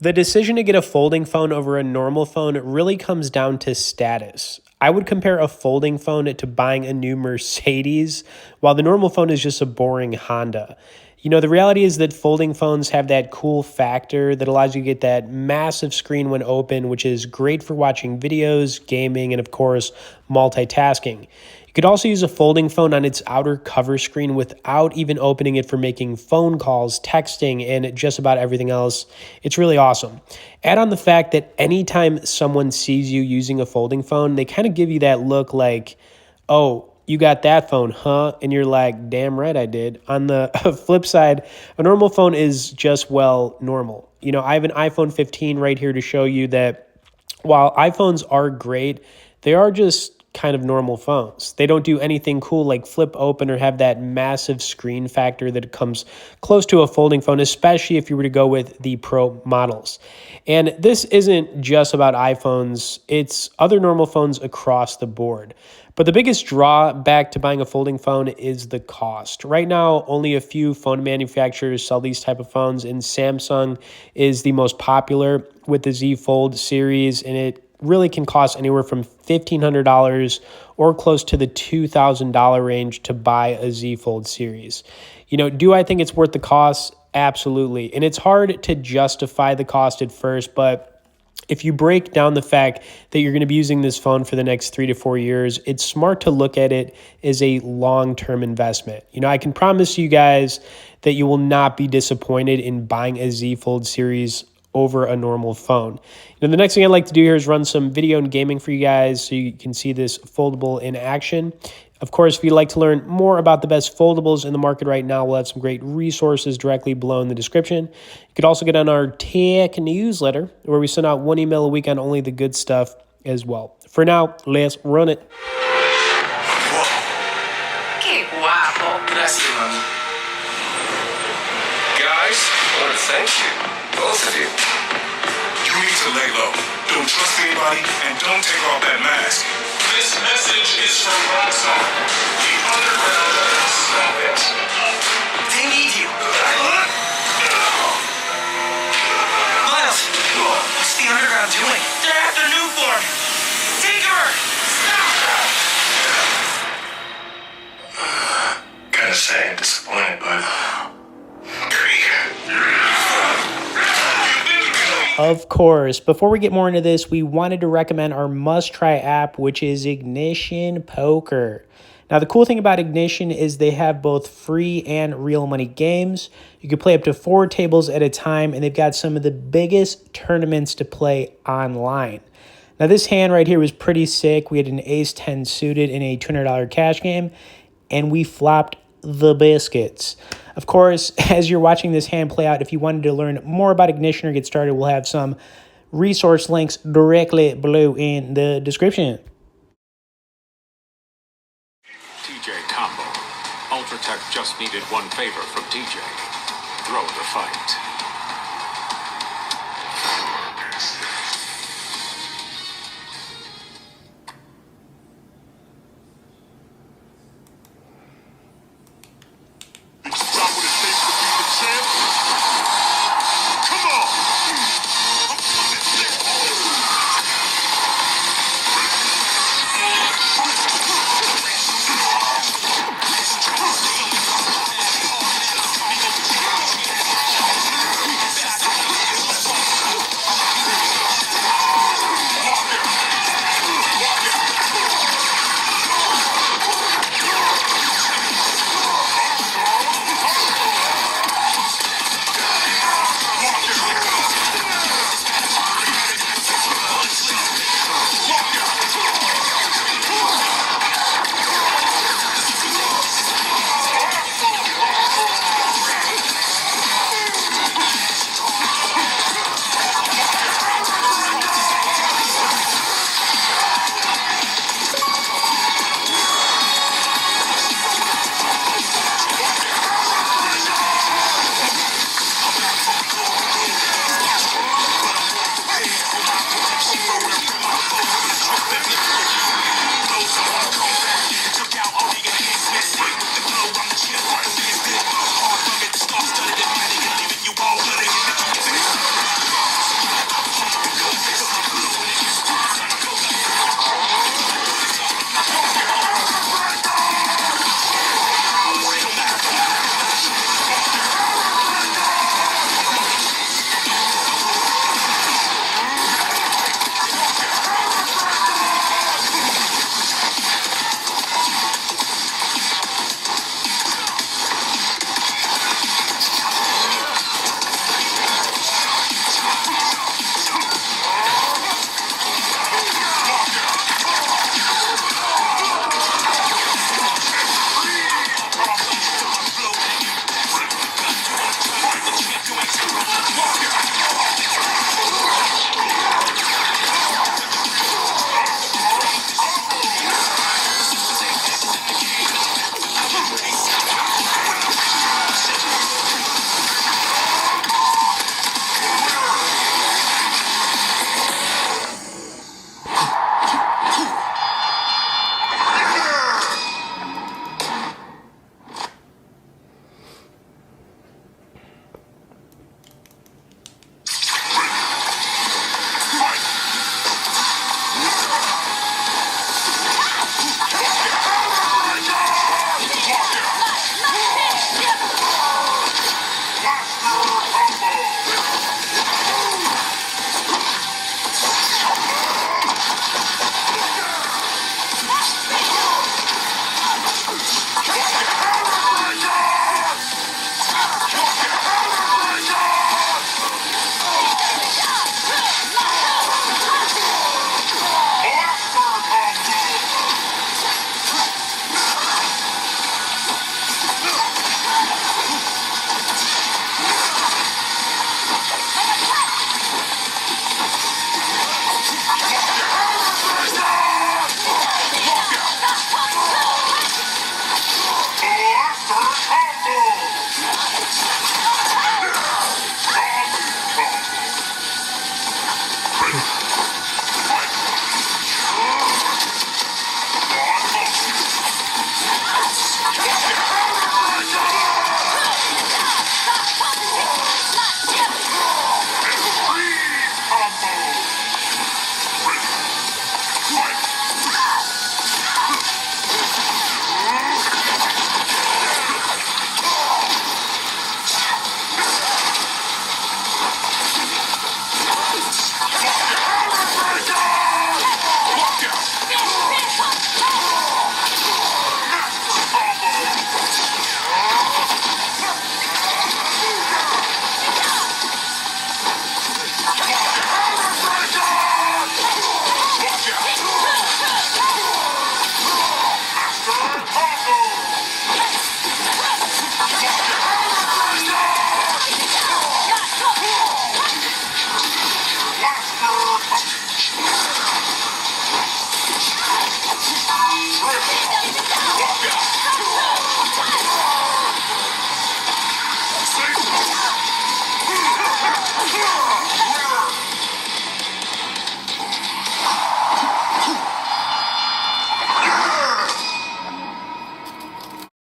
The decision to get a folding phone over a normal phone really comes down to status. I would compare a folding phone to buying a new Mercedes, while the normal phone is just a boring Honda. The reality is that folding phones have that cool factor that allows you to get that massive screen when open, which is great for watching videos, gaming, and of course, multitasking. You could also use a folding phone on its outer cover screen without even opening it for making phone calls, texting, and just about everything else. It's really awesome. Add on the fact that anytime someone sees you using a folding phone, they kind of give you that look like, oh, you got that phone, huh? And you're like, damn right I did. On the flip side, a normal phone is just, well, normal. I have an iPhone 15 right here to show you that while iPhones are great, they are just kind of normal phones. They don't do anything cool like flip open or have that massive screen factor that comes close to a folding phone, especially if you were to go with the Pro models. And this isn't just about iPhones, it's other normal phones across the board. But the biggest drawback to buying a folding phone is the cost. Right now, only a few phone manufacturers sell these type of phones, and Samsung is the most popular with the Z Fold series, and it really can cost anywhere from $1,500 or close to the $2,000 range to buy a Z Fold series. Do I think it's worth the cost? Absolutely. And it's hard to justify the cost at first, but if you break down the fact that you're going to be using this phone for the next 3 to 4 years, it's smart to look at it as a long-term investment. I can promise you guys that you will not be disappointed in buying a Z Fold series over a normal phone. The next thing I'd like to do here is run some video and gaming for you guys so you can see this foldable in action. Of course, if you'd like to learn more about the best foldables in the market right now, we'll have some great resources directly below in the description. You could also get on our tech newsletter where we send out one email a week on only the good stuff as well. For now, let's run it. Qué guapo. Gracias, mami. Guys, I want to thank you. Both of you. You need to lay low. Don't trust anybody, and don't take off that mask. This message is from Rockstar. The underground stop it. They need you. Miles, what's the underground doing? They're after Newform. Tinkerer, stop! Gotta say, I'm disappointed, but Of course, before we get more into this, we wanted to recommend our must-try app, which is Ignition Poker. Now, the cool thing about Ignition is they have both free and real money games. You can play up to 4 tables at a time, and they've got some of the biggest tournaments to play online. Now, this hand right here was pretty sick. We had an ace-10 suited in a $200 cash game, and we flopped the biscuits. Of course, as you're watching this hand play out, if you wanted to learn more about Ignition or get started, we'll have some resource links directly below in the description. TJ combo. Ultratech just needed one favor from TJ. Throw the fight.